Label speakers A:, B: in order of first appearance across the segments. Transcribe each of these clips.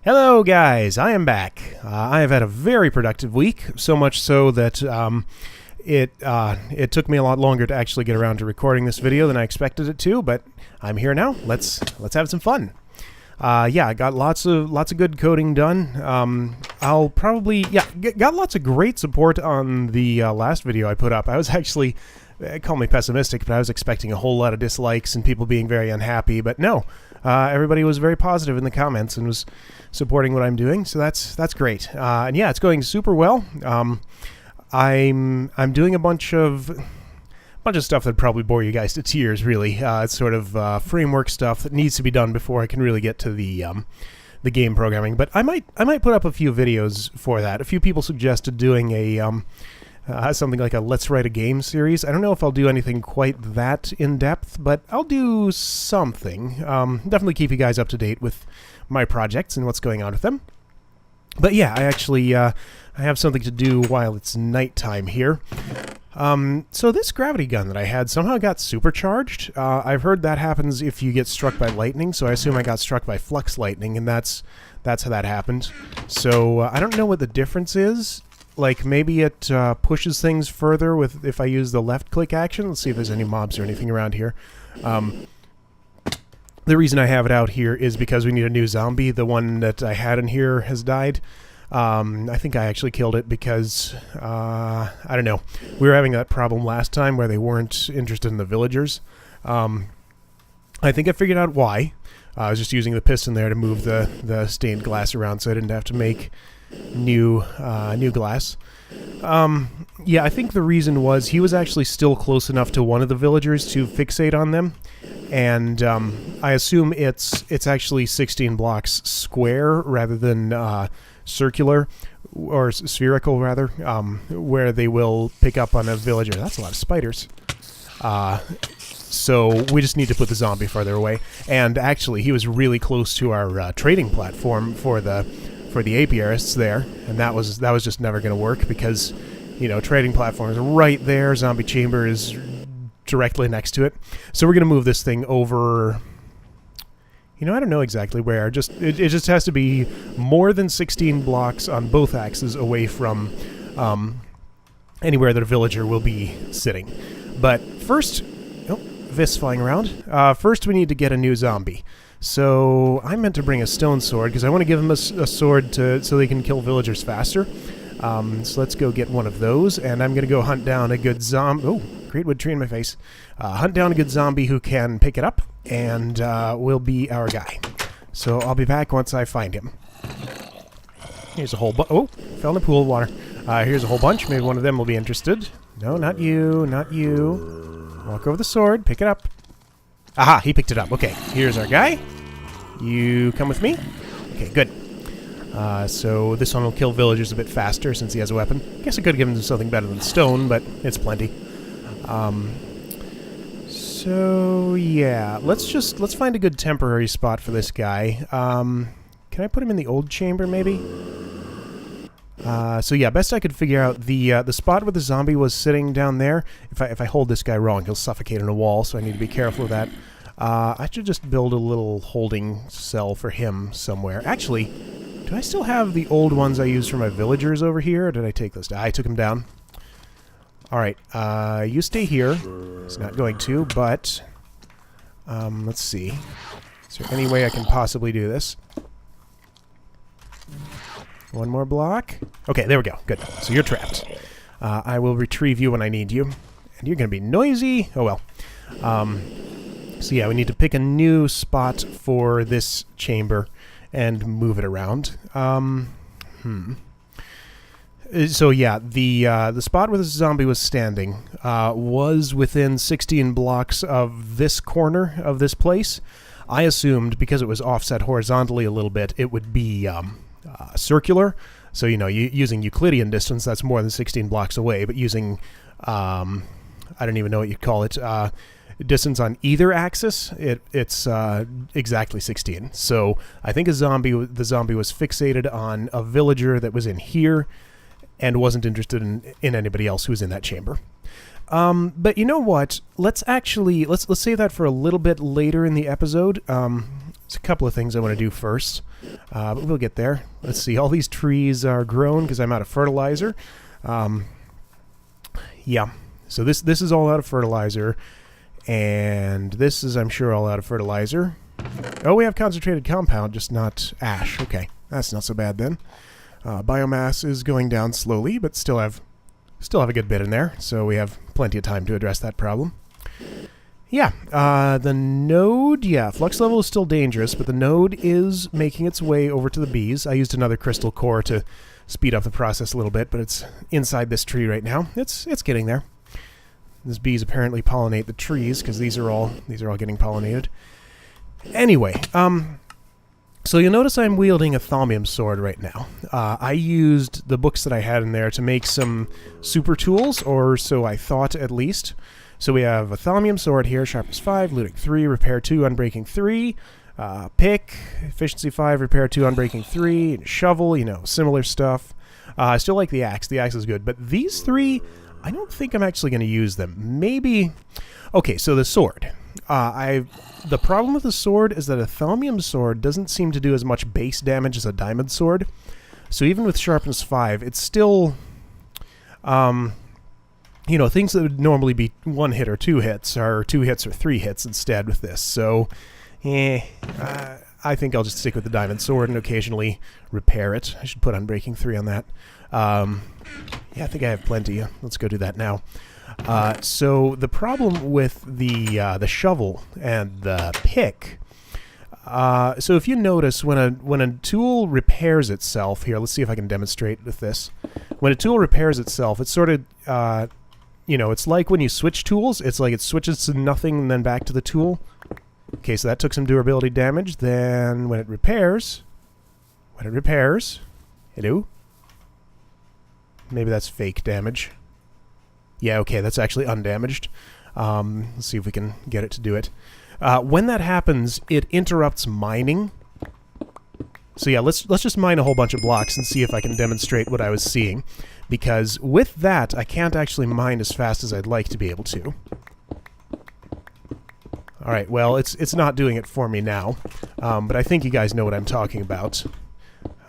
A: Hello guys, I am back. I have had a very productive week, so much so that it took me a lot longer to actually get around to recording this video than I expected it to, but I'm here now. Let's have some fun. Yeah, I got lots of good coding done. I'll probably got lots of great support on the last video I put up. I was actually, call me pessimistic, but I was expecting a whole lot of dislikes and people being very unhappy, but no. Everybody was very positive in the comments and was supporting what I'm doing, so that's great. And yeah, it's going super well. I'm doing a bunch of stuff that probably bore you guys to tears. Really, it's sort of framework stuff that needs to be done before I can really get to the game programming. But I might put up a few videos for that. A few people suggested doing a something like a Let's Write a Game series. I don't know if I'll do anything quite that in-depth, but I'll do something. Definitely keep you guys up to date with my projects and what's going on with them. But yeah, I actually I have something to do while it's nighttime here. So this gravity gun that I had somehow got supercharged. I've heard that happens if you get struck by lightning, so I assume I got struck by flux lightning, and that's how that happened. So I don't know what the difference is. Like, maybe it pushes things further with if I use the left-click action. Let's see if there's any mobs or anything around here. The reason I have it out here is because we need a new zombie. The one that I had in here has died. I think I actually killed it because, I don't know. We were having that problem last time where they weren't interested in the villagers. I think I figured out why. I was just using the piston there to move the stained glass around so I didn't have to make new glass. Yeah, I think the reason was he was actually still close enough to one of the villagers to fixate on them, and I assume it's actually 16 blocks square rather than circular, or spherical rather, where they will pick up on a villager. That's a lot of spiders. So we just need to put the zombie farther away. And actually, he was really close to our trading platform for the apiarists there, and that was just never going to work because, you know, trading platform is right there, zombie chamber is directly next to it. So we're going to move this thing over. You know, I don't know exactly where. It just has to be more than 16 blocks on both axes away from anywhere that a villager will be sitting. But first, oh, Vis flying around. First, we need to get a new zombie. So I meant to bring a stone sword because I want to give them a sword so they can kill villagers faster. So let's go get one of those, and I'm going to go hunt down a good zombie. Oh, great wood tree in my face. Hunt down a good zombie who can pick it up, and will be our guy. So I'll be back once I find him. Here's a whole oh, fell in a pool of water. Here's a whole bunch. Maybe one of them will be interested. No, not you, not you. Walk over the sword, pick it up. Aha, he picked it up. Okay, here's our guy. You come with me? Okay, good. So this one will kill villagers a bit faster since he has a weapon. Guess I could have given him something better than stone, but it's plenty. So yeah, let's find a good temporary spot for this guy. Can I put him in the old chamber maybe? So yeah, best I could figure out the spot where the zombie was sitting down there. If I hold this guy wrong, he'll suffocate in a wall, so I need to be careful of that. I should just build a little holding cell for him somewhere. Actually, do I still have the old ones I used for my villagers over here, or did I take those down? I took them down. Alright, you stay here. It's not going to, but let's see. Is there any way I can possibly do this? One more block. Okay, there we go. Good. So you're trapped. I will retrieve you when I need you. And you're going to be noisy. Oh, well. So yeah, we need to pick a new spot for this chamber and move it around. So yeah, the spot where the zombie was standing was within 16 blocks of this corner of this place. I assumed, because it was offset horizontally a little bit, it would be circular. So, you know, using Euclidean distance, that's more than 16 blocks away, but using, I don't even know what you'd call it, distance on either axis, it's exactly 16. So I think the zombie was fixated on a villager that was in here and wasn't interested in anybody else who was in that chamber. But you know what? Let's save that for a little bit later in the episode. There's a couple of things I want to do first, but we'll get there. Let's see. All these trees are grown because I'm out of fertilizer. Yeah. So this is all out of fertilizer, and this is, I'm sure, all out of fertilizer. Oh, we have concentrated compound, just not ash. Okay, that's not so bad then. Biomass is going down slowly, but still have a good bit in there, so we have plenty of time to address that problem. Yeah, the node, yeah, flux level is still dangerous, but the node is making its way over to the bees. I used another crystal core to speed up the process a little bit, but it's inside this tree right now. It's getting there. These bees apparently pollinate the trees, because these are all getting pollinated. Anyway, so you'll notice I'm wielding a thaumium sword right now. I used the books that I had in there to make some super tools, or so I thought at least. So we have a thaumium sword here, sharpness 5, looting 3, repair 2, unbreaking 3, pick, efficiency 5, repair 2, unbreaking 3, and shovel, you know, similar stuff. I still like the axe. The axe is good, but these 3, I don't think I'm actually going to use them. Maybe... Okay, so the sword. The problem with the sword is that a thaumium sword doesn't seem to do as much base damage as a diamond sword. So even with sharpness 5, it's still, you know, things that would normally be 1 hit or 2 hits are 2 hits or 3 hits instead with this. So, I think I'll just stick with the diamond sword and occasionally repair it. I should put unbreaking 3 on that. Yeah, I think I have plenty. Let's go do that now. So the problem with the shovel and the pick, so if you notice when a tool repairs itself, here, let's see if I can demonstrate with this. When a tool repairs itself, it's sort of, you know, it's like when you switch tools, it's like it switches to nothing and then back to the tool. Okay, so that took some durability damage. Then when it repairs, hello? Maybe that's fake damage. Yeah, okay, that's actually undamaged. Let's see if we can get it to do it. When that happens, it interrupts mining. So yeah, let's just mine a whole bunch of blocks and see if I can demonstrate what I was seeing. Because with that, I can't actually mine as fast as I'd like to be able to. Alright, well, it's not doing it for me now. But I think you guys know what I'm talking about.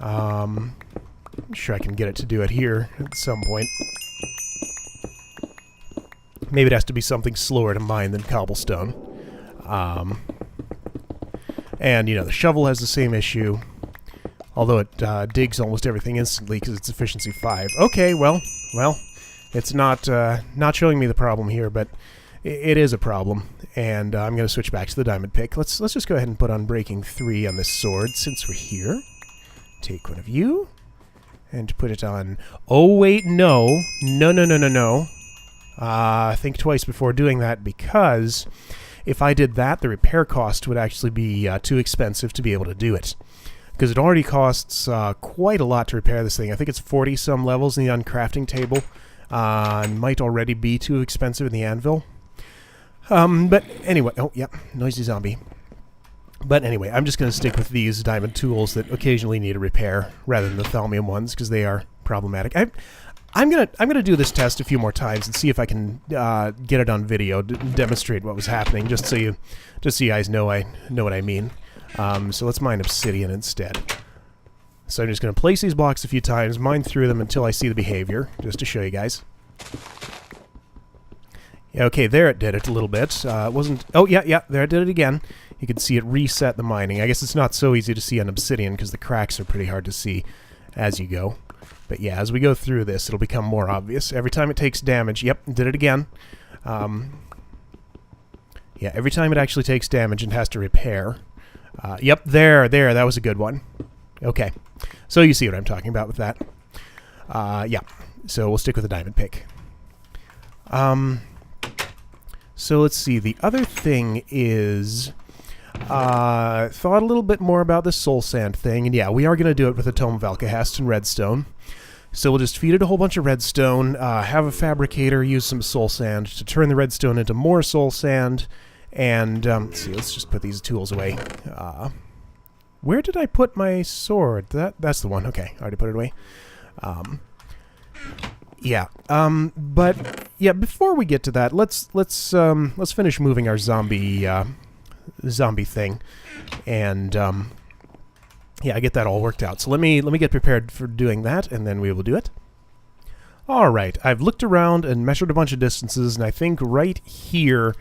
A: I'm sure I can get it to do it here at some point. Maybe it has to be something slower to mine than cobblestone. And, you know, the shovel has the same issue. Although it digs almost everything instantly because it's efficiency 5. Okay, well, it's not showing me the problem here, but it is a problem. And I'm going to switch back to the diamond pick. Let's just go ahead and put unbreaking 3 on this sword since we're here. Take one of you. And put it on... Oh, wait, no. No. Think twice before doing that, because if I did that, the repair cost would actually be too expensive to be able to do it. Because it already costs quite a lot to repair this thing. I think it's 40-some levels in the uncrafting table. Might already be too expensive in the anvil. But anyway... Oh, yep. Noisy zombie. But anyway, I'm just going to stick with these diamond tools that occasionally need a repair, rather than the thaumium ones, because they are problematic. I'm gonna do this test a few more times and see if I can get it on video to demonstrate what was happening, just so you guys know what I mean. So let's mine obsidian instead. So I'm just gonna place these blocks a few times, mine through them until I see the behavior, just to show you guys. Yeah, okay, there it did it a little bit. It wasn't. Oh yeah, there it did it again. You can see it reset the mining. I guess it's not so easy to see on obsidian because the cracks are pretty hard to see as you go. But yeah, as we go through this, it'll become more obvious. Every time it takes damage, yep, did it again. Yeah, every time it actually takes damage and has to repair. Yep, there, that was a good one. Okay, so you see what I'm talking about with that. Yeah, so we'll stick with the diamond pick. So let's see, the other thing is... thought a little bit more about the soul sand thing, and yeah, we are going to do it with a tome of alkahest and redstone. So we'll just feed it a whole bunch of redstone, have a fabricator use some soul sand to turn the redstone into more soul sand, and let's see, let's just put these tools away. Where did I put my sword? That's the one. Okay, I already put it away. Yeah. But yeah, before we get to that, let's finish moving our zombie zombie thing, and yeah, I get that all worked out. So let me get prepared for doing that, and then we will do it. All right, I've looked around and measured a bunch of distances, and I think right here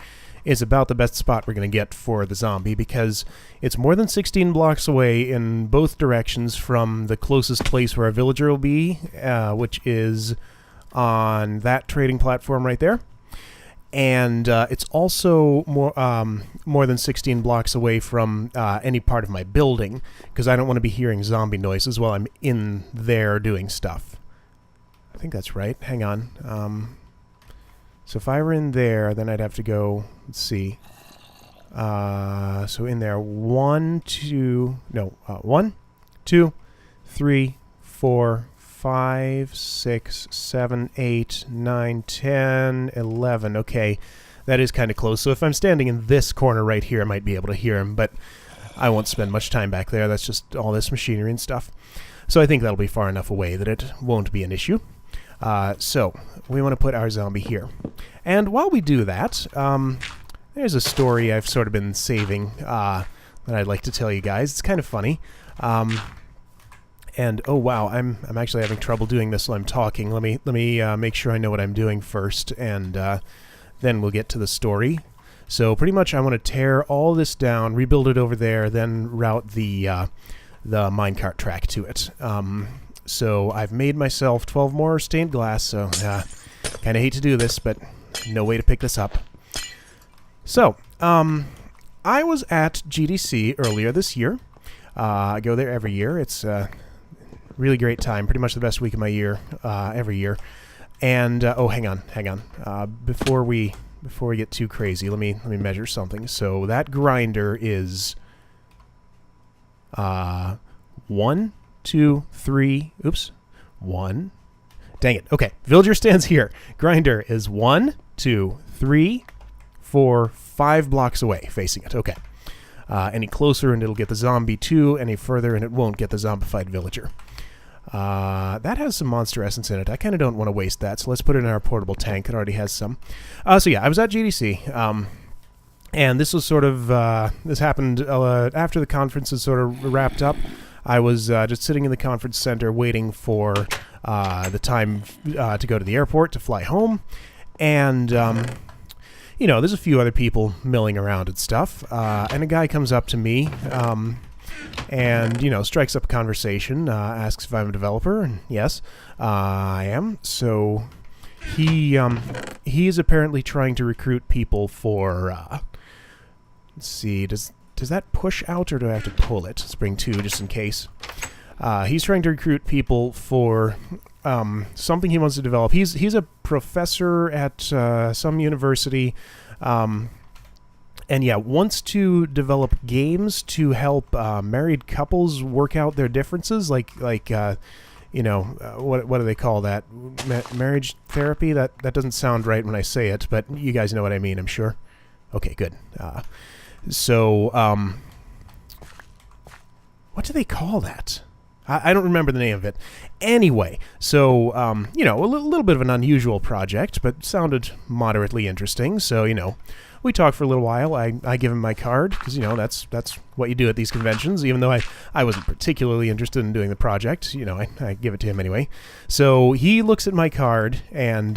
A: is about the best spot we're going to get for the zombie, because it's more than 16 blocks away in both directions from the closest place where our villager will be, which is on that trading platform right there. And it's also more than 16 blocks away from any part of my building, because I don't want to be hearing zombie noises while I'm in there doing stuff. I think that's right. Hang on. So if I were in there, then I'd have to go, let's see. So in there, 1, 2, 3, 4, 5, 6, 7, 8, 9, 10, 11. Okay, that is kind of close. So if I'm standing in this corner right here, I might be able to hear him, but I won't spend much time back there. That's just all this machinery and stuff. So I think that'll be far enough away that it won't be an issue. So we want to put our zombie here. And while we do that, there's a story I've sort of been saving that I'd like to tell you guys. It's kind of funny. And oh wow, I'm actually having trouble doing this while I'm talking. Let me make sure I know what I'm doing first, and then we'll get to the story. So pretty much I want to tear all this down, rebuild it over there, then route the minecart track to it. So I've made myself 12 more stained glass, so kind of hate to do this, but no way to pick this up. So, I was at GDC earlier this year. I go there every year. It's a really great time, pretty much the best week of my year, every year. And, oh, hang on. Before we get too crazy, let me measure something. So that grinder is 1, 2, 3, oops, 1. Dang it. Okay, villager stands here. Grinder is 1, 2, 3, 4, 5 blocks away, facing it. Okay. Any closer and it'll get the zombie 2, any further and it won't get the zombified villager. That has some monster essence in it. I kind of don't want to waste that, so let's put it in our portable tank. It already has some. So yeah, I was at GDC, and this was sort of, this happened after the conference is sort of wrapped up. I was just sitting in the conference center waiting for the time to go to the airport to fly home, and you know, there's a few other people milling around and stuff, and a guy comes up to me and, you know, strikes up a conversation, asks if I'm a developer, and yes, I am. So he is apparently trying to recruit people for, let's see, does that push out or do I have to pull it? Let's bring 2 just in case. He's trying to recruit people for something he wants to develop. He's a professor at some university, and yeah, wants to develop games to help married couples work out their differences, like you know, what do they call that? Marriage therapy? That doesn't sound right when I say it, but you guys know what I mean, I'm sure. Okay, good. So, what do they call that? I don't remember the name of it. Anyway, so, you know, a little bit of an unusual project, but sounded moderately interesting. So, you know, we talked for a little while. I give him my card, because, you know, that's what you do at these conventions. Even though I wasn't particularly interested in doing the project, you know, I give it to him anyway. So he looks at my card, and,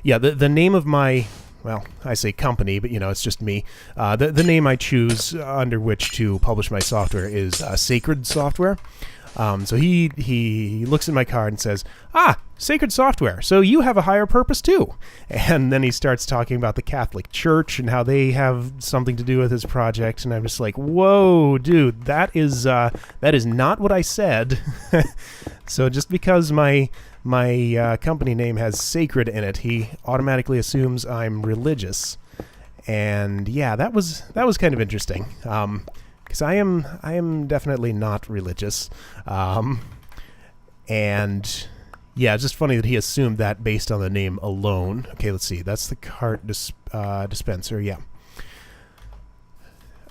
A: yeah, the name of my... Well, I say company, but, you know, it's just me. The name I choose under which to publish my software is Sacred Software. So he looks at my card and says, Sacred Software, so you have a higher purpose too. And then he starts talking about the Catholic Church and how they have something to do with his project. And I'm just like, whoa, dude, that is not what I said. So just because my company name has sacred in it, he automatically assumes I'm religious. And yeah, that was kind of interesting. Because I am definitely not religious. And yeah, it's just funny that he assumed that based on the name alone. Okay, let's see. That's the cart dispenser, yeah.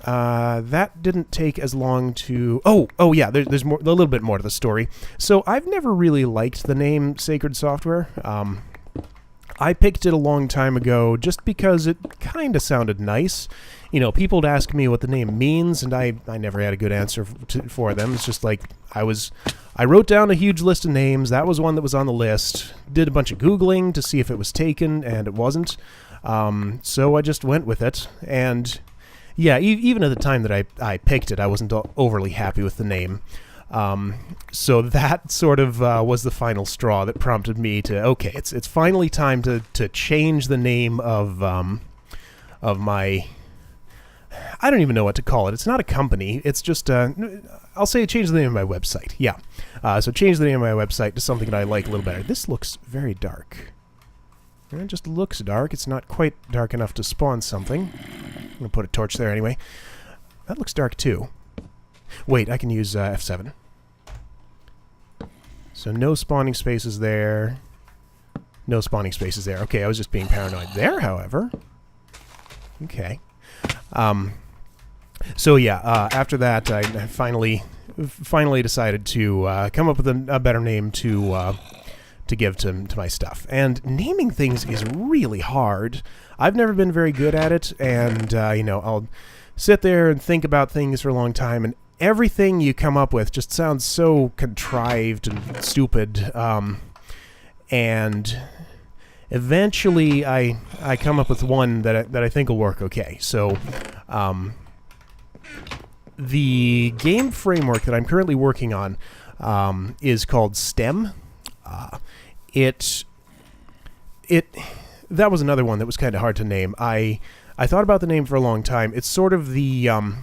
A: That didn't take as long to... Oh yeah, there's more, a little bit more to the story. So I've never really liked the name Sacred Software. I picked it a long time ago just because it kind of sounded nice. you know, people would ask me what the name means, and I never had a good answer for them. It's just like I wrote down a huge list of names. That was one that was on the list. Did a bunch of Googling to see if it was taken, and it wasn't. So I just went with it. And yeah, even at the time that I picked it, I wasn't overly happy with the name. So that sort of was the final straw that prompted me to, okay, it's finally time to change the name of my... I don't even know what to call it. It's not a company. It's just, I'll say change the name of my website. Yeah. So change the name of my website to something that I like a little better. This looks very dark. It just looks dark. It's not quite dark enough to spawn something. I'm going to put a torch there anyway. That looks dark too. Wait, I can use F7. So no spawning spaces there. No spawning spaces there. Okay, I was just being paranoid there, however. Okay. So yeah, after that, I finally decided to come up with a better name to give to my stuff. And naming things is really hard. I've never been very good at it, and you know, I'll sit there and think about things for a long time, and everything you come up with just sounds so contrived and stupid. And eventually, I come up with one that I think will work okay. So, the game framework that I'm currently working on is called STEM. That was another one that was kind of hard to name. I thought about the name for a long time. It's sort of the how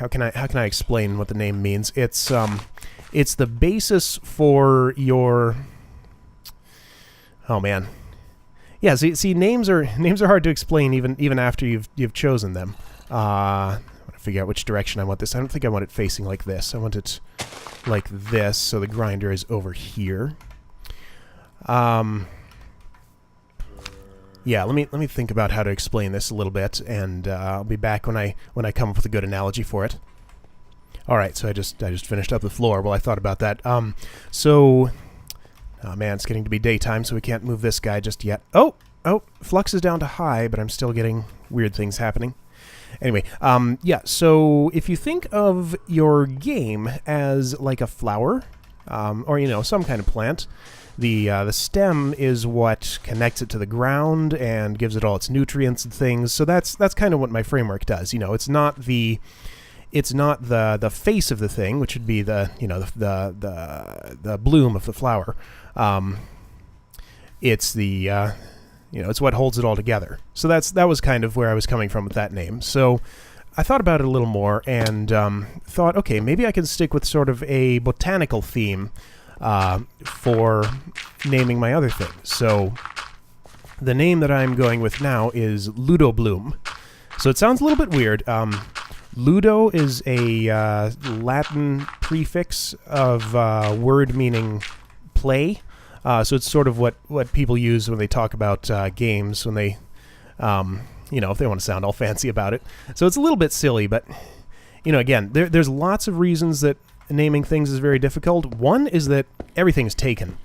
A: can I explain what the name means? It's the basis for your... Oh man, yeah. See, names are hard to explain even after you've chosen them. I want to figure out which direction I want this. I don't think I want it facing like this. I want it like this, so the grinder is over here. Yeah. Let me think about how to explain this a little bit, and I'll be back when I come up with a good analogy for it. All right. So I just finished up the floor while I thought about that. So. Oh man, it's getting to be daytime, so we can't move this guy just yet. Oh, flux is down to high, but I'm still getting weird things happening. Anyway, yeah, so if you think of your game as like a flower, or, you know, some kind of plant, the stem is what connects it to the ground and gives it all its nutrients and things. So that's kind of what my framework does. You know, it's not the face of the thing, which would be the bloom of the flower. It's the it's what holds it all together. So that was kind of where I was coming from with that name. So I thought about it a little more and thought, okay, maybe I can stick with sort of a botanical theme for naming my other thing. So the name that I'm going with now is Ludobloom. So it sounds a little bit weird. Ludo is a Latin prefix of word meaning play. So it's sort of what people use when they talk about games, when they, if they want to sound all fancy about it. So it's a little bit silly, but, again, there's lots of reasons that naming things is very difficult. One is that everything's taken.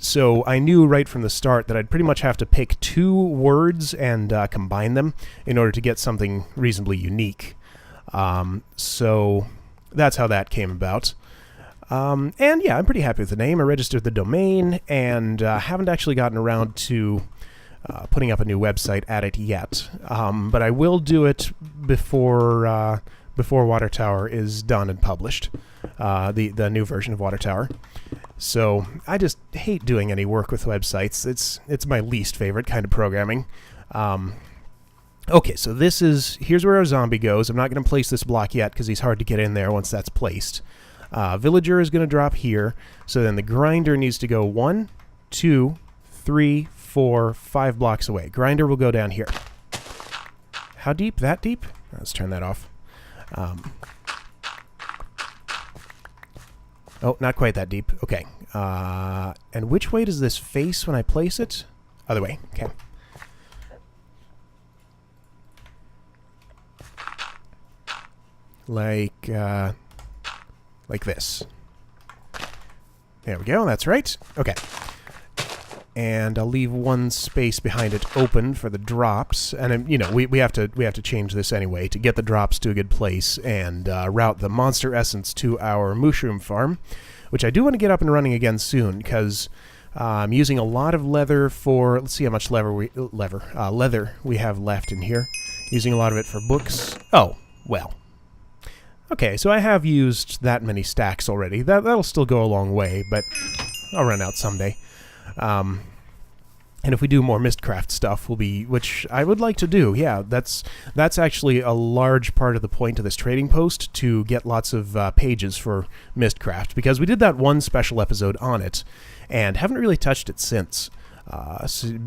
A: So I knew right from the start that I'd pretty much have to pick two words and combine them in order to get something reasonably unique. So that's how that came about. And yeah, I'm pretty happy with the name. I registered the domain and haven't actually gotten around to putting up a new website at it yet. But I will do it before Water Tower is done and published, the new version of Water Tower. So I just hate doing any work with websites. It's my least favorite kind of programming. Okay, so here's where our zombie goes. I'm not going to place this block yet because he's hard to get in there once that's placed. Villager is going to drop here. So then the grinder needs to go 1, 2, 3, 4, 5 blocks away. Grinder will go down here. How deep? That deep? Let's turn that off. Oh, not quite that deep. Okay. And which way does this face when I place it? Other way. Okay. Like this. There we go. That's right. Okay. And I'll leave one space behind it open for the drops. And you know, we have to change this anyway to get the drops to a good place and route the monster essence to our mushroom farm, which I do want to get up and running again soon because I'm using a lot of leather for. Let's see how much leather we have left in here. Using a lot of it for books. Oh well. Okay, so I have used that many stacks already. That'll still go a long way, but I'll run out someday. And if we do more Mistcraft stuff, which I would like to do. Yeah, that's actually a large part of the point of this trading post, to get lots of pages for Mistcraft, because we did that one special episode on it, and haven't really touched it since,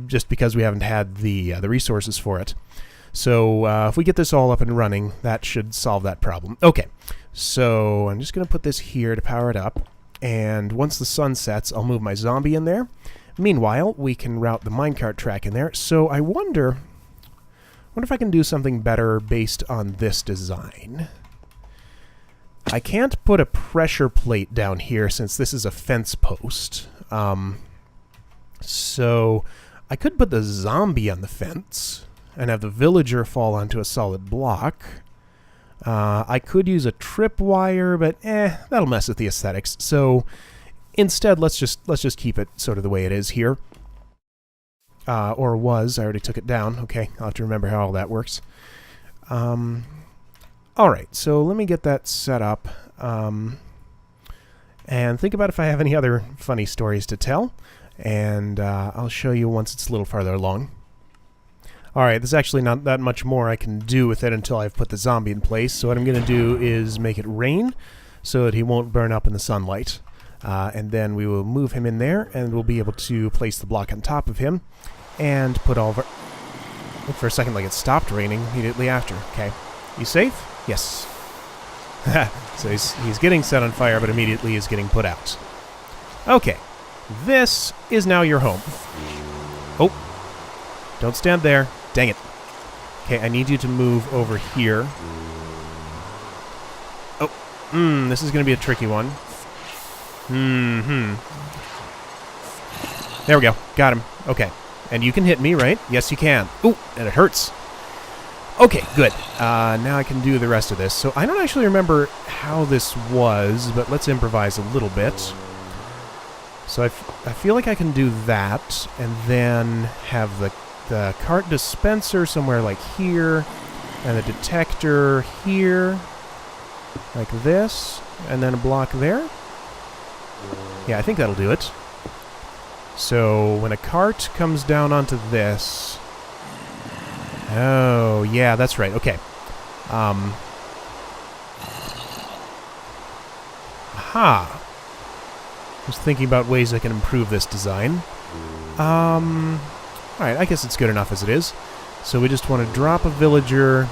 A: just because we haven't had the resources for it. So if we get this all up and running, that should solve that problem. Okay, so I'm just going to put this here to power it up. And once the sun sets, I'll move my zombie in there. Meanwhile, we can route the minecart track in there. So I wonder if I can do something better based on this design. I can't put a pressure plate down here since this is a fence post. So I could put the zombie on the fence and have the villager fall onto a solid block. I could use a tripwire, but that'll mess with the aesthetics. So instead, let's just keep it sort of the way it is here. Or was. I already took it down. Okay, I'll have to remember how all that works. Alright, so let me get that set up. And think about if I have any other funny stories to tell. And I'll show you once it's a little farther along. Alright, there's actually not that much more I can do with it until I've put the zombie in place. So what I'm going to do is make it rain so that he won't burn up in the sunlight. And then we will move him in there, and we'll be able to place the block on top of him and put all of our... Look, for a second like it stopped raining immediately after. Okay. You safe? Yes. So he's getting set on fire, but immediately is getting put out. Okay. This is now your home. Oh. Don't stand there. Dang it. Okay, I need you to move over here. Oh. This is going to be a tricky one. There we go. Got him. Okay. And you can hit me, right? Yes, you can. Ooh, and it hurts. Okay, good. Now I can do the rest of this. So I don't actually remember how this was, but let's improvise a little bit. So I feel like I can do that, and then have the cart dispenser somewhere like here, and the detector here, like this, and then a block there. Yeah, I think that'll do it. So when a cart comes down onto this... Oh, yeah, that's right. Okay. Aha. Just thinking about ways I can improve this design. Alright, I guess it's good enough as it is. So we just want to drop a villager.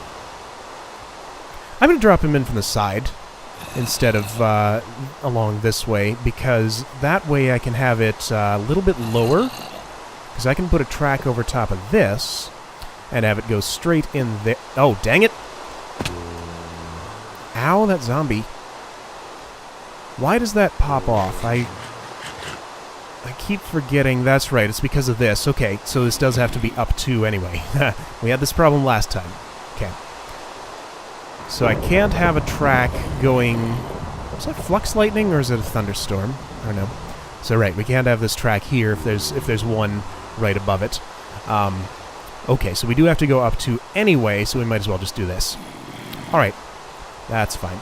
A: I'm going to drop him in from the side instead of along this way, because that way I can have it a little bit lower, because I can put a track over top of this and have it go straight in there. Oh, dang it! Ow, that zombie. Why does that pop off? I keep forgetting. That's right, it's because of this. Okay, so this does have to be up 2 anyway. We had this problem last time. Okay. So I can't have a track going... Is that flux lightning or is it a thunderstorm? I don't know. So right, we can't have this track here if there's one right above it. Okay, so we do have to go up 2 anyway, so we might as well just do this. Alright, that's fine.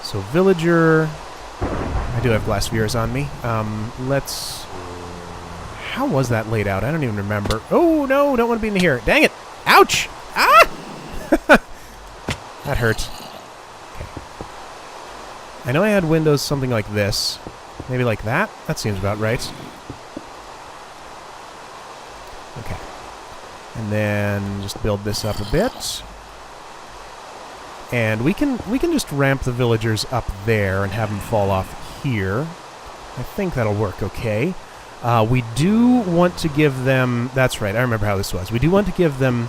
A: So villager... I do have glass spheres on me. Let's... How was that laid out? I don't even remember. Oh, no, don't want to be in here. Dang it! Ouch! Ah! That hurt. Okay. I know I had windows something like this. Maybe like that? That seems about right. Okay. And then just build this up a bit. And we can just ramp the villagers up there and have them fall off here. I think that'll work okay. We do want to give them... That's right, I remember how this was. We do want to give them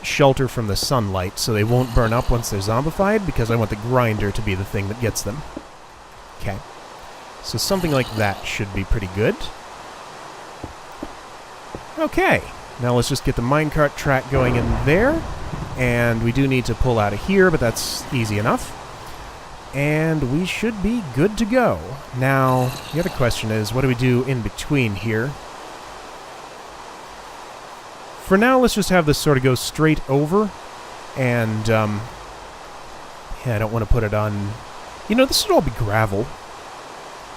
A: shelter from the sunlight so they won't burn up once they're zombified, because I want the grinder to be the thing that gets them. Okay. So something like that should be pretty good. Okay, now let's just get the minecart track going in there. And we do need to pull out of here, but that's easy enough. And we should be good to go. Now, the other question is, what do we do in between here? For now, let's just have this sort of go straight over. And, yeah, I don't want to put it on... You know, this should all be gravel.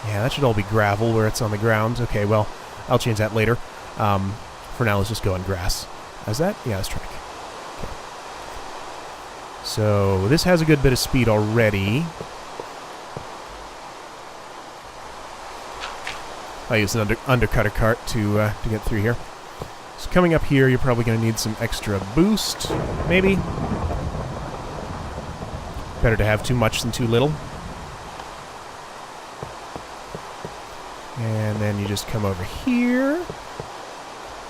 A: Yeah, that should all be gravel where it's on the ground. Okay, well, I'll change that later. For now, let's just go on grass. Is that? Yeah, let's track. Okay. So, this has a good bit of speed already. I'll use an undercutter cart to get through here. So coming up here, you're probably going to need some extra boost, maybe. Better to have too much than too little. And then you just come over here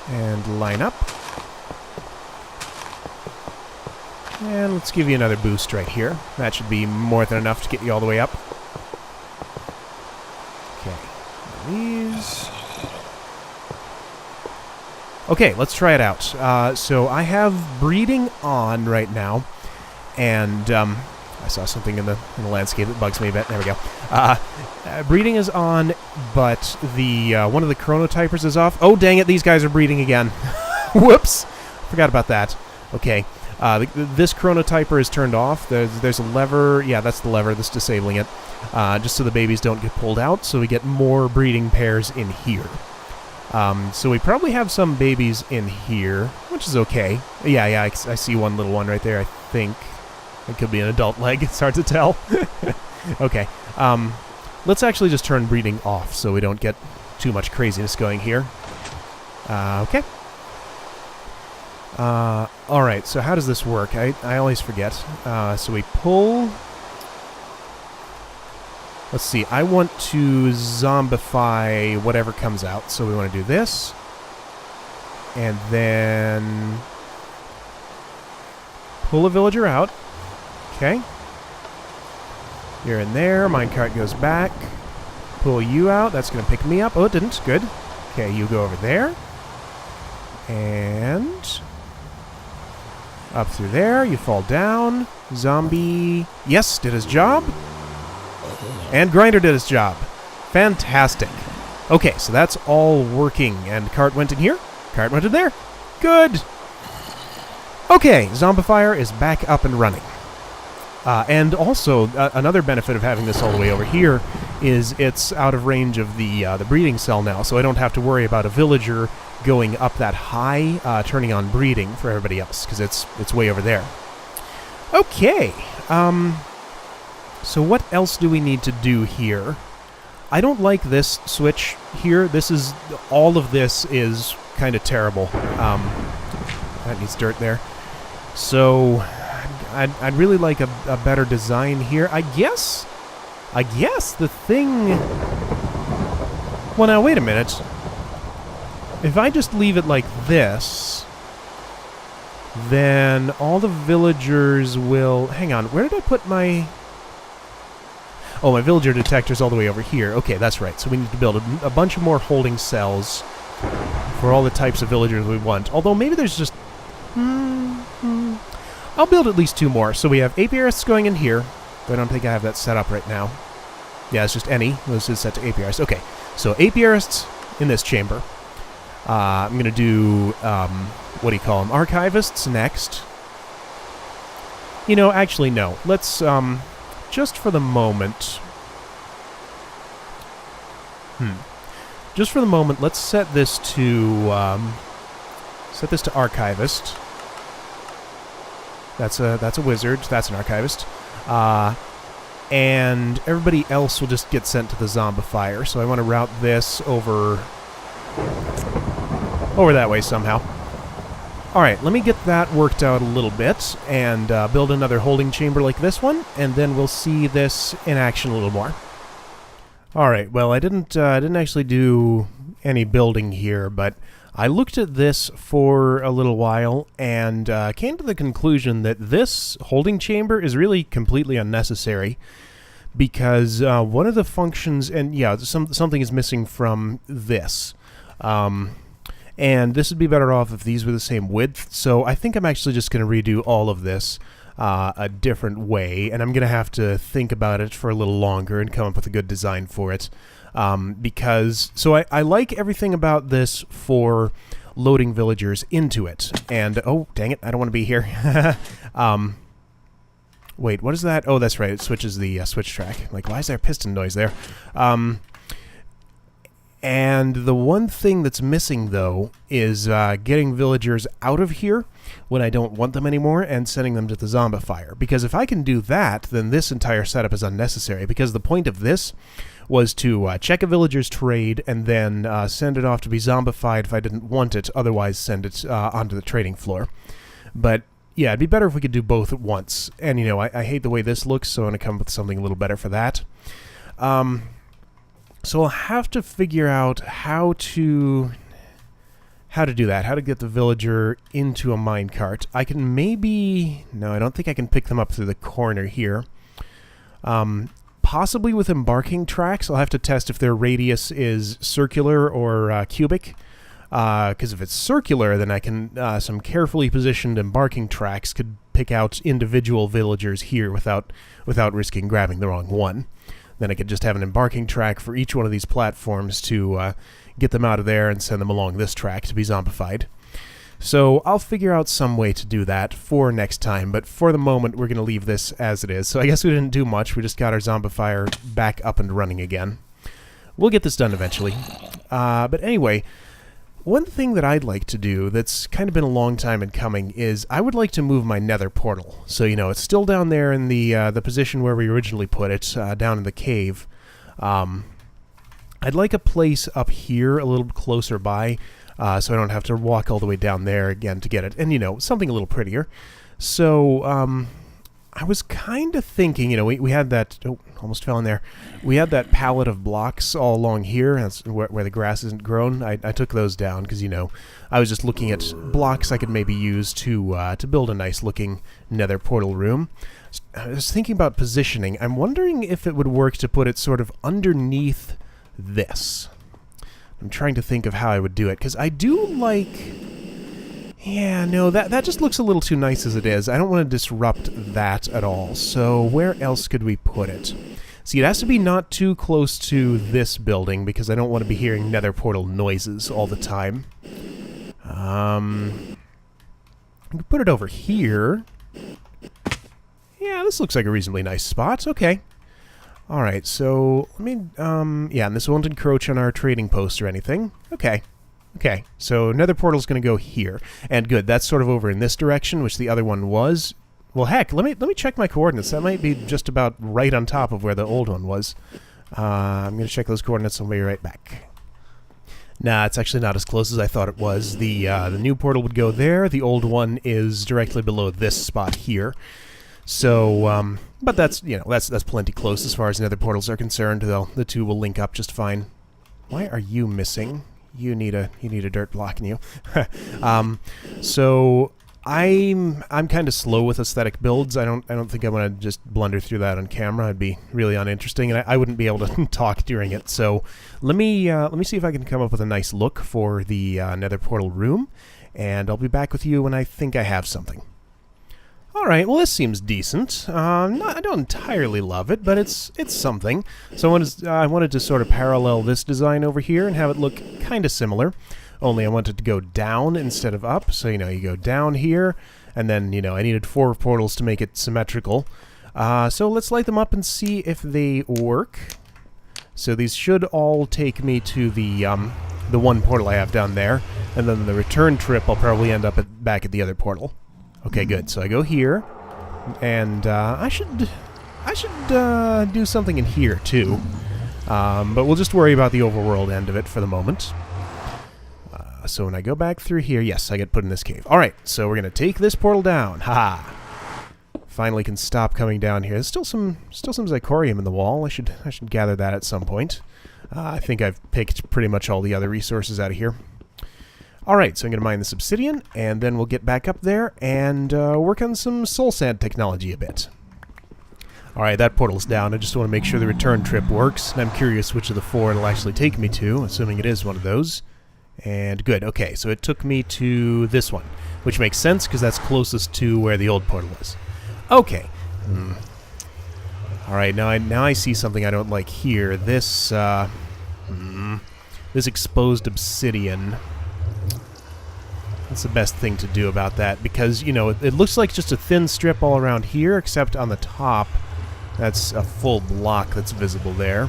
A: and line up. And let's give you another boost right here. That should be more than enough to get you all the way up. Okay. These. Okay, let's try it out. So I have breeding on right now, and I saw something in the landscape that bugs me a bit. There we go. Breeding is on, but the one of the chronotypers is off. Oh, dang it, these guys are breeding again. Whoops! Forgot about that. Okay. This chronotyper is turned off. There's a lever. Yeah, that's the lever that's disabling it. Just so the babies don't get pulled out, so we get more breeding pairs in here. So we probably have some babies in here, which is okay. Yeah, I see one little one right there, I think. It could be an adult leg. It's hard to tell. Okay. Let's actually just turn breeding off so we don't get too much craziness going here. Okay. Alright, so how does this work? I always forget. So we pull... Let's see, I want to zombify whatever comes out. So we want to do this. And then... pull a villager out. Okay. You're in there. Minecart goes back. Pull you out. That's going to pick me up. Oh, it didn't. Good. Okay, you go over there. And... up through there. You fall down. Zombie... Yes, did his job. And Grinder did his job. Fantastic. Okay, so that's all working. And cart went in here. Cart went in there. Good. Okay, zombifier is back up and running. And also, another benefit of having this all the way over here is it's out of range of the breeding cell now, so I don't have to worry about a villager going up that high, turning on breeding for everybody else, because it's way over there. Okay, so what else do we need to do here? I don't like this switch here. All of this is kind of terrible. That needs dirt there. So... I'd really like a better design here. I guess the thing... Well, now, wait a minute. If I just leave it like this, then all the villagers will... Hang on, where did I put my... Oh, my villager detector's all the way over here. Okay, that's right. So we need to build a bunch of more holding cells for all the types of villagers we want. Although maybe there's just... I'll build at least 2 more. So we have apiarists going in here. But I don't think I have that set up right now. Yeah, it's just any. This is set to apiarists. Okay, so apiarists in this chamber. I'm going to do, what do you call them? Archivists next. You know, actually, no. Let's, just for the moment... Just for the moment, let's set this to, archivist. That's a wizard. That's an archivist. And everybody else will just get sent to the zombifier. So I want to route this over that way somehow. Alright, let me get that worked out a little bit and build another holding chamber like this one, and then we'll see this in action a little more. Alright, well, I didn't actually do any building here, but I looked at this for a little while and came to the conclusion that this holding chamber is really completely unnecessary because one of the functions, and yeah, something is missing from this. And this would be better off if these were the same width, so I think I'm actually just going to redo all of this a different way, and I'm going to have to think about it for a little longer and come up with a good design for it. Because, so I like everything about this for loading villagers into it, and, oh, dang it, I don't want to be here. Wait, what is that? Oh, that's right, it switches the switch track. Like, why is there piston noise there? And the one thing that's missing, though, is getting villagers out of here when I don't want them anymore and sending them to the zombifier. Because if I can do that, then this entire setup is unnecessary. Because the point of this was to check a villager's trade and then send it off to be zombified if I didn't want it, otherwise send it onto the trading floor. But yeah, it'd be better if we could do both at once. And, you know, I hate the way this looks, so I'm going to come up with something a little better for that. So I'll have to figure out how to do that, how to get the villager into a minecart. I can maybe... No, I don't think I can pick them up through the corner here. Possibly with embarking tracks. I'll have to test if their radius is circular or cubic. Because if it's circular, then I can... some carefully positioned embarking tracks could pick out individual villagers here without risking grabbing the wrong one. Then I could just have an embarking track for each one of these platforms to get them out of there and send them along this track to be zombified. So I'll figure out some way to do that for next time, but for the moment we're going to leave this as it is. So I guess we didn't do much, we just got our zombifier back up and running again. We'll get this done eventually. But anyway, one thing that I'd like to do that's kind of been a long time in coming is I would like to move my nether portal. So, you know, it's still down there in the position where we originally put it, down in the cave. I'd like a place up here a little closer by, so I don't have to walk all the way down there again to get it. And, you know, something a little prettier. So, I was kind of thinking, you know, we had that... Oh, almost fell in there. We had that pallet of blocks all along here, that's where the grass isn't grown. I took those down because, you know, I was just looking at blocks I could maybe use to build a nice-looking nether portal room. I was thinking about positioning. I'm wondering if it would work to put it sort of underneath this. I'm trying to think of how I would do it, because I do like... Yeah, no, that just looks a little too nice as it is. I don't want to disrupt that at all. So where else could we put it? See, it has to be not too close to this building because I don't want to be hearing nether portal noises all the time. I could put it over here. Yeah, this looks like a reasonably nice spot. Okay. Alright, so let me, yeah, and this won't encroach on our trading post or anything. Okay. Okay, so nether portal's going to go here. And good, that's sort of over in this direction, which the other one was. Well, heck, let me check my coordinates. That might be just about right on top of where the old one was. I'm going to check those coordinates and we'll be right back. Nah, it's actually not as close as I thought it was. The new portal would go there. The old one is directly below this spot here. So, but that's, you know, that's plenty close as far as nether portals are concerned. Though the two will link up just fine. Why are you missing? You need a dirt block in you. So I'm kind of slow with aesthetic builds. I don't think I'm gonna just blunder through that on camera. It'd be really uninteresting, and I wouldn't be able to talk during it. So let me see if I can come up with a nice look for the nether portal room, and I'll be back with you when I think I have something. Alright, well this seems decent. I don't entirely love it, but it's something. So I wanted to sort of parallel this design over here and have it look kind of similar. Only I wanted to go down instead of up. So, you know, you go down here, and then, you know, I needed 4 portals to make it symmetrical. So let's light them up and see if they work. So these should all take me to the one portal I have down there, and then the return trip I'll probably end up back at the other portal. Okay, good. So I go here, and I should do something in here too, but we'll just worry about the overworld end of it for the moment. So when I go back through here, yes, I get put in this cave. All right, so we're gonna take this portal down. Haha! Finally, can stop coming down here. There's still some zirconium in the wall. I should gather that at some point. I think I've picked pretty much all the other resources out of here. Alright, so I'm going to mine this obsidian, and then we'll get back up there and work on some soul sand technology a bit. Alright, that portal's down. I just want to make sure the return trip works, and I'm curious which of the 4 it'll actually take me to, assuming it is one of those. And good, okay, so it took me to this one, which makes sense because that's closest to where the old portal is. Okay. Alright, now I see something I don't like here. This, this exposed obsidian. That's the best thing to do about that, because, you know, it looks like just a thin strip all around here, except on the top, that's a full block that's visible there.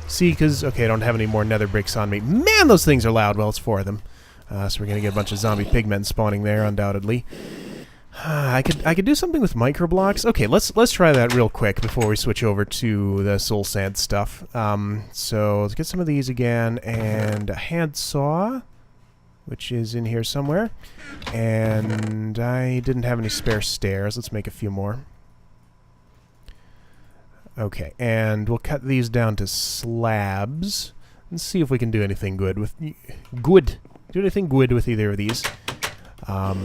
A: See, because, okay, I don't have any more nether bricks on me. Man, those things are loud. Well, it's 4 of them. So we're going to get a bunch of zombie pigmen spawning there, undoubtedly. I could do something with microblocks. Okay, let's try that real quick before we switch over to the soul sand stuff. So let's get some of these again, and a hand saw, which is in here somewhere. And I didn't have any spare stairs. Let's make a few more. Okay, and we'll cut these down to slabs and see if we can do anything good with do anything good with either of these. Wow,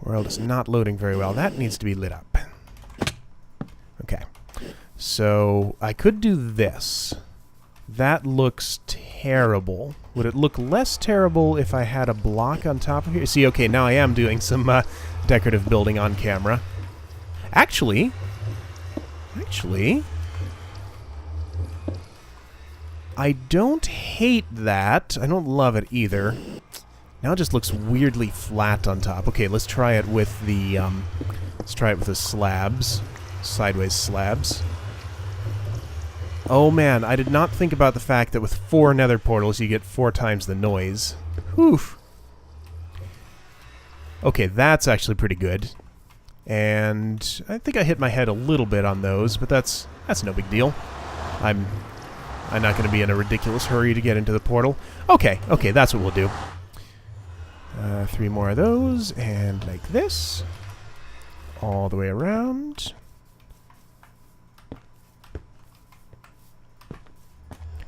A: world is not loading very well. That needs to be lit up. Okay, so I could do this. That looks terrible. Would it look less terrible if I had a block on top of here? See, okay, now I am doing some decorative building on camera. Actually, I don't hate that. I don't love it either. Now it just looks weirdly flat on top. Okay, let's try it with the slabs, sideways slabs. Oh man, I did not think about the fact that with 4 nether portals you get 4 times the noise. Whew. Okay, that's actually pretty good. And I think I hit my head a little bit on those, but that's no big deal. I'm not going to be in a ridiculous hurry to get into the portal. Okay, that's what we'll do. 3 more of those, and like this. All the way around.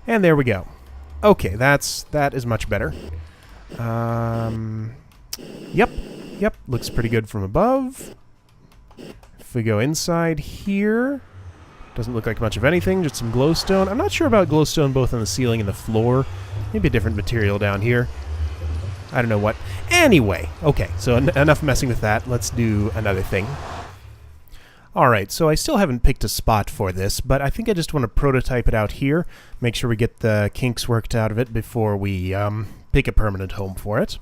A: And there we go. Okay, that is much better. Yep, looks pretty good from above. If we go inside here, doesn't look like much of anything, just some glowstone. I'm not sure about glowstone both on the ceiling and the floor. Maybe a different material down here. I don't know what. Anyway, okay, so enough messing with that. Let's do another thing. Alright, so I still haven't picked a spot for this, but I think I just want to prototype it out here, make sure we get the kinks worked out of it before we pick a permanent home for it.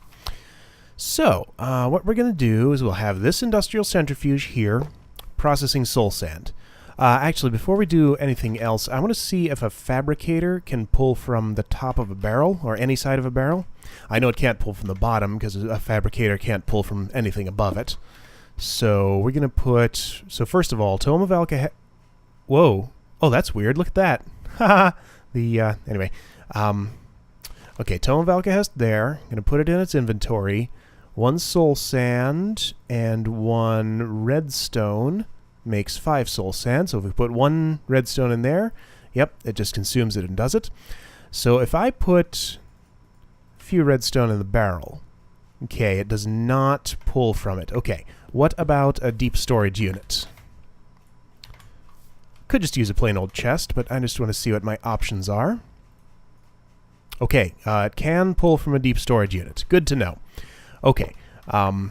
A: So, what we're going to do is we'll have this industrial centrifuge here, processing soul sand. Actually, before we do anything else, I want to see if a fabricator can pull from the top of a barrel, or any side of a barrel. I know it can't pull from the bottom, because a fabricator can't pull from anything above it. So, we're going to put... So, first of all, Tome of Alka... Whoa. Oh, that's weird. Look at that. Haha. Anyway. Okay, Tome of Alkahest there. I'm going to put it in its inventory. 1 soul sand and 1 redstone makes 5 soul sand. So if we put 1 redstone in there, yep, it just consumes it and does it. So if I put a few redstone in the barrel, okay, it does not pull from it. Okay, what about a deep storage unit? Could just use a plain old chest, but I just want to see what my options are. Okay, it can pull from a deep storage unit. Good to know. Okay, yeah,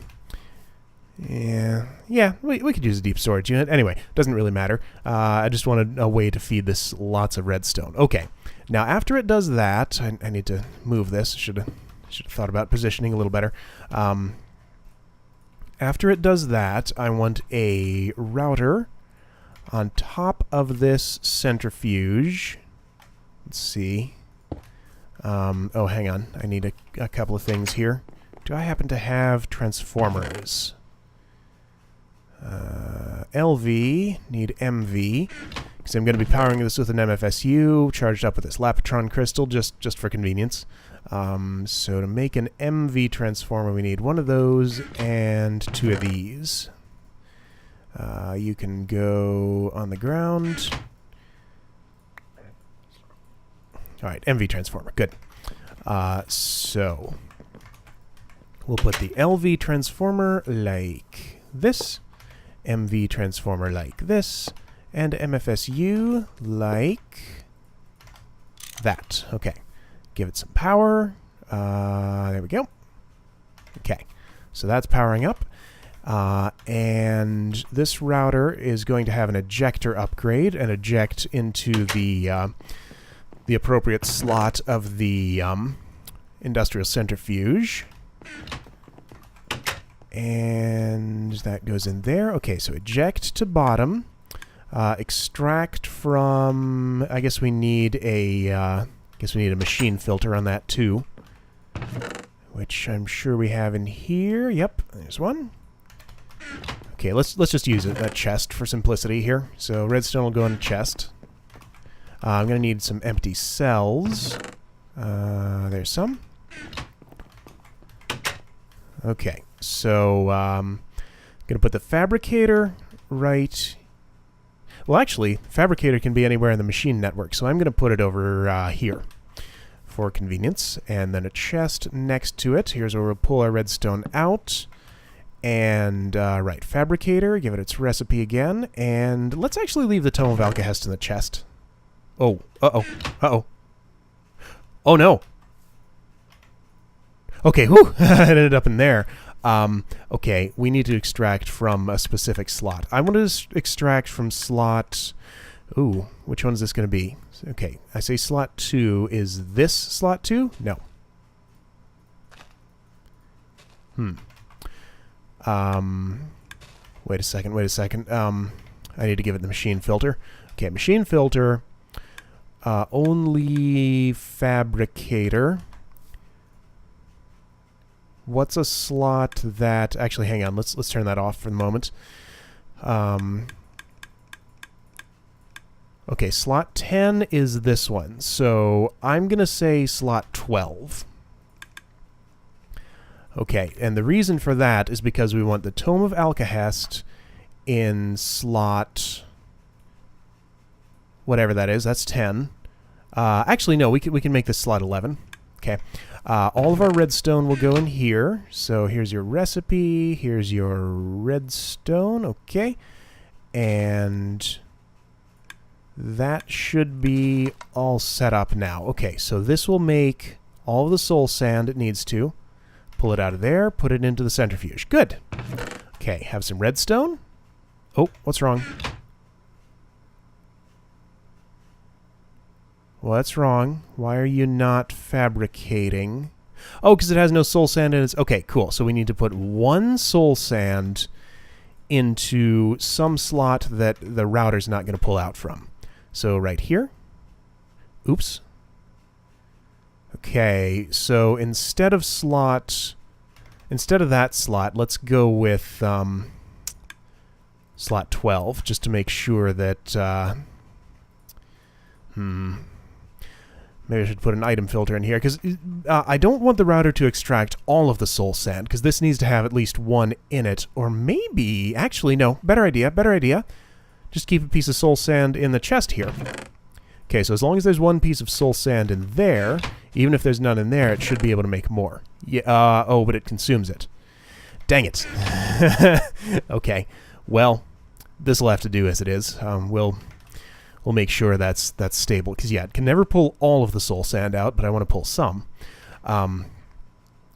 A: we could use a deep storage unit. Anyway, doesn't really matter. I just wanted a way to feed this lots of redstone. Okay, now after it does that, I need to move this. Should have thought about positioning a little better. After it does that, I want a router on top of this centrifuge. Let's see. Oh, hang on. I need a couple of things here. Do I happen to have transformers? LV, need MV, because I'm going to be powering this with an MFSU, charged up with this Lapatron crystal, just for convenience. So to make an MV transformer, we need 1 of those and 2 of these. You can go on the ground. Alright, MV transformer, good. So we'll put the LV transformer like this, MV transformer like this, and MFSU like that. Okay, give it some power. There we go. Okay, so that's powering up. And this router is going to have an ejector upgrade and eject into the appropriate slot of the industrial centrifuge. And that goes in there. Okay, so eject to bottom. Extract from... I guess we need a machine filter on that too, which I'm sure we have in here. Yep, there's one. Okay, let's just use a chest for simplicity here. So redstone will go in a chest. I'm going to need some empty cells. There's some. Okay, so I'm going to put the fabricator right... Well, actually, fabricator can be anywhere in the machine network, so I'm going to put it over here for convenience. And then a chest next to it. Here's where we'll pull our redstone out. And, right, fabricator, give it its recipe again. And let's actually leave the tome of Alcahest in the chest. Oh, uh-oh, uh-oh. Oh, no. Okay, whew, it ended up in there. Okay, we need to extract from a specific slot. I want to extract from slot... Ooh, which one is this going to be? Okay, I say slot 2. Is this slot 2? No. Wait a second. I need to give it the machine filter. Okay, machine filter. Only fabricator. What's a slot that... Actually, hang on. Let's turn that off for the moment. Okay, slot 10 is this one. So I'm going to say slot 12. Okay, and the reason for that is because we want the Tome of Alcahest in slot... whatever that is. That's 10. Actually, no. We can make this slot 11. Okay. All of our redstone will go in here. So here's your recipe. Here's your redstone. Okay. And that should be all set up now. Okay, so this will make all of the soul sand it needs to. Pull it out of there. Put it into the centrifuge. Good. Okay, have some redstone. Oh, what's wrong? What's wrong? Why are you not fabricating? Oh, because it has no soul sand in it. Okay, cool. So we need to put one soul sand into some slot that the router's not going to pull out from. So right here. Oops. Okay, so instead of that slot, let's go with slot 12, just to make sure that... Maybe I should put an item filter in here, because I don't want the router to extract all of the soul sand, because this needs to have at least one in it. Or maybe... Actually, no. Better idea. Just keep a piece of soul sand in the chest here. Okay, so as long as there's one piece of soul sand in there, even if there's none in there, it should be able to make more. Yeah, oh, but it consumes it. Dang it. Okay, well, this will have to do as it is. We'll make sure that's stable. Because, yeah, it can never pull all of the soul sand out, but I want to pull some.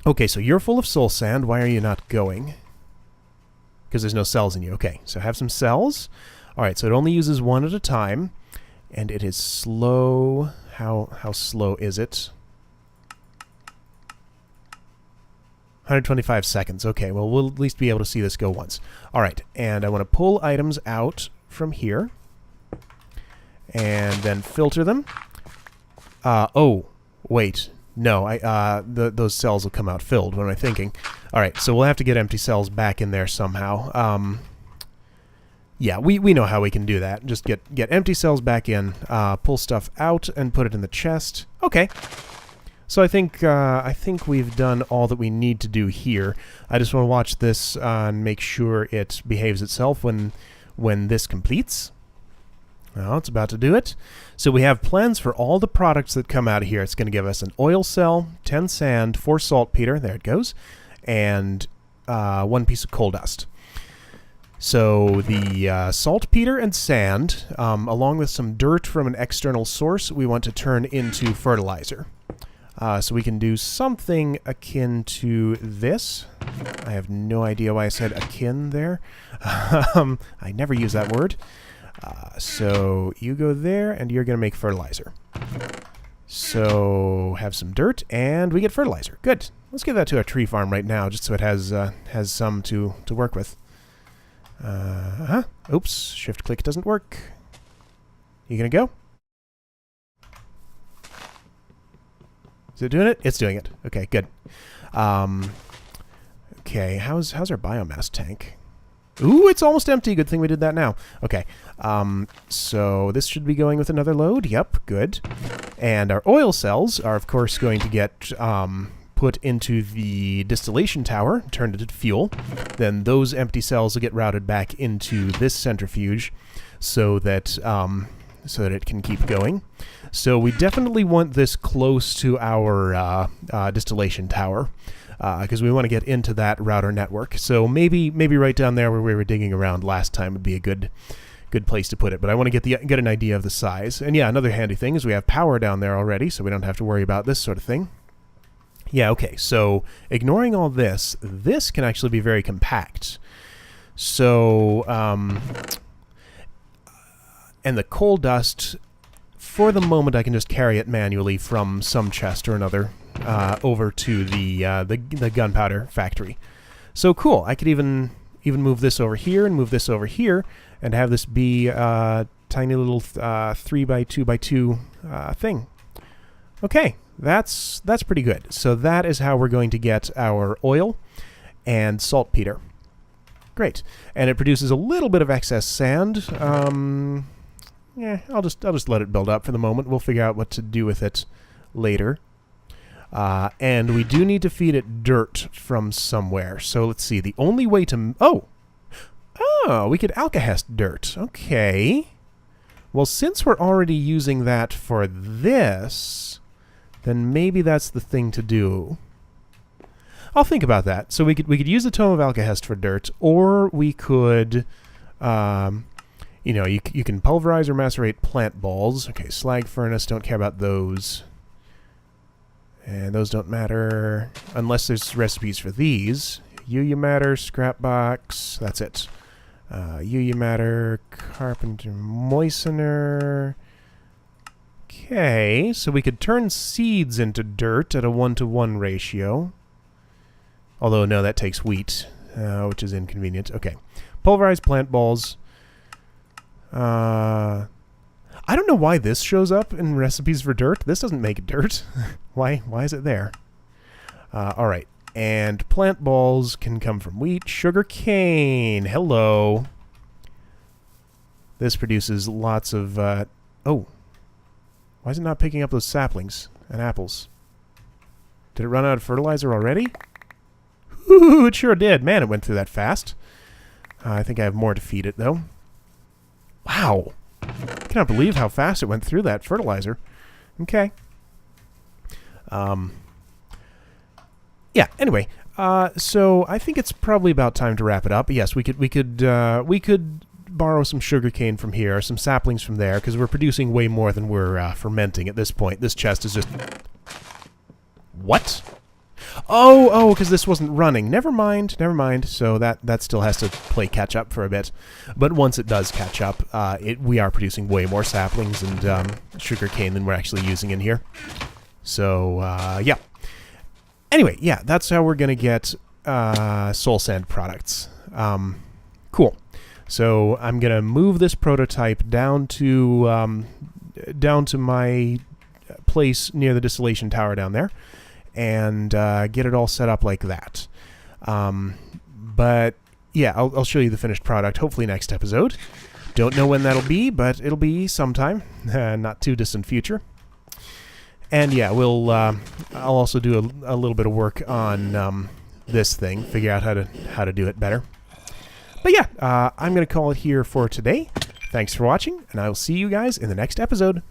A: Okay, so you're full of soul sand. Why are you not going? Because there's no cells in you. Okay, so have some cells. All right, so it only uses one at a time. And it is slow. How slow is it? 125 seconds. Okay, well, we'll at least be able to see this go once. All right, and I want to pull items out from here. And then filter them. Oh, wait. No, those cells will come out filled. What am I thinking? All right, so we'll have to get empty cells back in there somehow. Yeah, we know how we can do that. Just get empty cells back in, pull stuff out, and put it in the chest. Okay. So I think we've done all that we need to do here. I just want to watch this and make sure it behaves itself when this completes. Well, it's about to do it. So we have plans for all the products that come out of here. It's going to give us an oil cell, 10 sand, 4 saltpeter, there it goes, and 1 piece of coal dust. So the saltpeter and sand, along with some dirt from an external source, we want to turn into fertilizer. So we can do something akin to this. I have no idea why I said akin there. I never use that word. So you go there, and you're going to make fertilizer. So have some dirt, and we get fertilizer. Good. Let's give that to our tree farm right now, just so it has some to work with. Oops, shift click doesn't work. You gonna go? Is it doing it? It's doing it. Okay, good. Okay, how's our biomass tank? Ooh, it's almost empty. Good thing we did that now. Okay, so this should be going with another load. Yep, good. And our oil cells are, of course, going to get put into the distillation tower, turned into fuel. Then those empty cells will get routed back into this centrifuge so that it can keep going. So we definitely want this close to our distillation tower because we want to get into that router network. So maybe right down there where we were digging around last time would be a good place to put it. But I want to get an idea of the size. And yeah, another handy thing is we have power down there already, so we don't have to worry about this sort of thing. Yeah, okay, so ignoring all this, this can actually be very compact. So, and the coal dust, for the moment I can just carry it manually from some chest or another over to the gunpowder factory. So cool, I could even move this over here and move this over here and have this be a tiny little 3x2x2 thing. Okay. That's pretty good. So that is how we're going to get our oil and saltpeter. Great. And it produces a little bit of excess sand. Yeah, I'll just let it build up for the moment. We'll figure out what to do with it later. And we do need to feed it dirt from somewhere. So let's see. The only way to... Oh, we could alkahest dirt. Okay. Well, since we're already using that for this... then maybe that's the thing to do. I'll think about that. So we could use the Tome of Alkahest for dirt, or we could, you know, you can pulverize or macerate plant balls. Okay, slag furnace, don't care about those. And those don't matter unless there's recipes for these. Yuya matter, scrap box, that's it. Yuya matter, carpenter moistener... Okay, so we could turn seeds into dirt at a 1-to-1 ratio. Although, no, that takes wheat, which is inconvenient. Okay, pulverized plant balls. I don't know why this shows up in recipes for dirt. This doesn't make dirt. Why is it there? All right, and plant balls can come from wheat. Sugar cane, hello. This produces lots of... oh. Why is it not picking up those saplings and apples? Did it run out of fertilizer already? Ooh, it sure did. Man, it went through that fast. I think I have more to feed it, though. Wow. I cannot believe how fast it went through that fertilizer. Okay. Yeah, anyway. So I think it's probably about time to wrap it up. Yes, we could borrow some sugarcane from here, some saplings from there, because we're producing way more than we're fermenting at this point. This chest is just... What? Oh, because this wasn't running. Never mind. So that still has to play catch up for a bit. But once it does catch up, we are producing way more saplings and sugarcane than we're actually using in here. So, yeah. Anyway, yeah, that's how we're going to get soul sand products. Cool. So I'm going to move this prototype down to my place near the distillation tower down there and get it all set up like that. But yeah, I'll show you the finished product hopefully next episode. Don't know when that'll be, but it'll be sometime, not too distant future. And yeah, I'll also do a little bit of work on this thing, figure out how to do it better. But yeah, I'm going to call it here for today. Thanks for watching, and I will see you guys in the next episode.